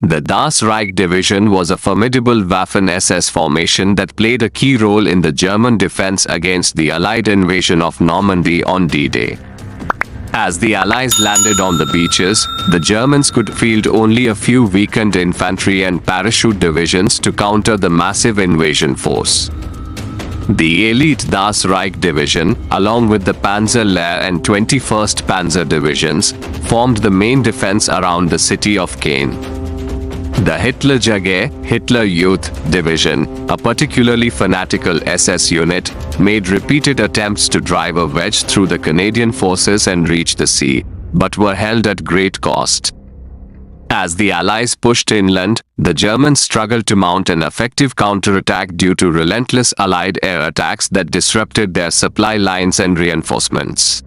The Das Reich Division was a formidable Waffen-SS formation that played a key role in the German defense against the Allied invasion of Normandy on D-Day. As the Allies landed on the beaches, the Germans could field only a few weakened infantry and parachute divisions to counter the massive invasion force. The elite Das Reich Division, along with the Panzer Lehr and 21st Panzer Divisions, formed the main defense around the city of Caen. The Hitlerjugend, Hitler Youth Division, a particularly fanatical SS unit, made repeated attempts to drive a wedge through the Canadian forces and reach the sea, but were held at great cost. As the Allies pushed inland, the Germans struggled to mount an effective counterattack due to relentless Allied air attacks that disrupted their supply lines and reinforcements.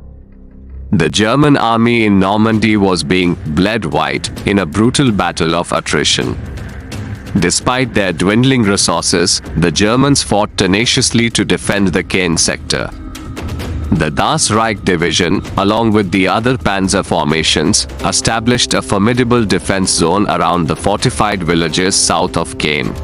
The German army in Normandy was being bled white in a brutal battle of attrition. Despite their dwindling resources, the Germans fought tenaciously to defend the Caen sector. The Das Reich Division, along with the other panzer formations, established a formidable defense zone around the fortified villages south of Caen.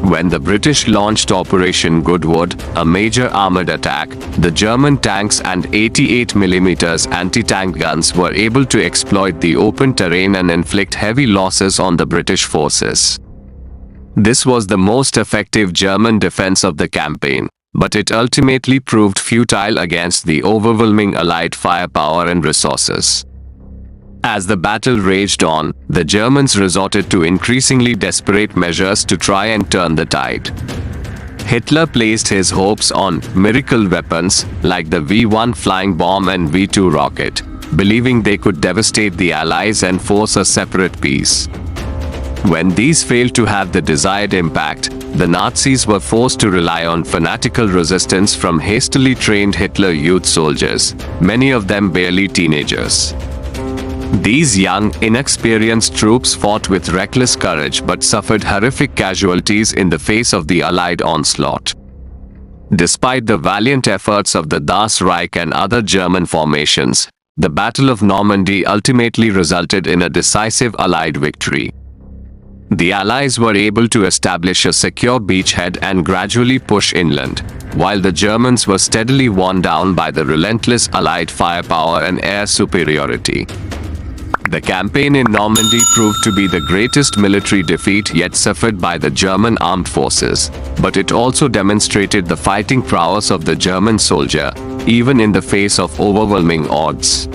When the British launched Operation Goodwood, a major armored attack, the German tanks and 88mm anti-tank guns were able to exploit the open terrain and inflict heavy losses on the British forces. This was the most effective German defense of the campaign, but it ultimately proved futile against the overwhelming Allied firepower and resources. As the battle raged on, the Germans resorted to increasingly desperate measures to try and turn the tide. Hitler placed his hopes on miracle weapons like the V-1 flying bomb and V-2 rocket, believing they could devastate the Allies and force a separate peace. When these failed to have the desired impact, the Nazis were forced to rely on fanatical resistance from hastily trained Hitler Youth soldiers, many of them barely teenagers. These young, inexperienced troops fought with reckless courage but suffered horrific casualties in the face of the Allied onslaught. Despite the valiant efforts of the Das Reich and other German formations, the Battle of Normandy ultimately resulted in a decisive Allied victory. The Allies were able to establish a secure beachhead and gradually push inland, while the Germans were steadily worn down by the relentless Allied firepower and air superiority. The campaign in Normandy proved to be the greatest military defeat yet suffered by the German armed forces, but it also demonstrated the fighting prowess of the German soldier, even in the face of overwhelming odds.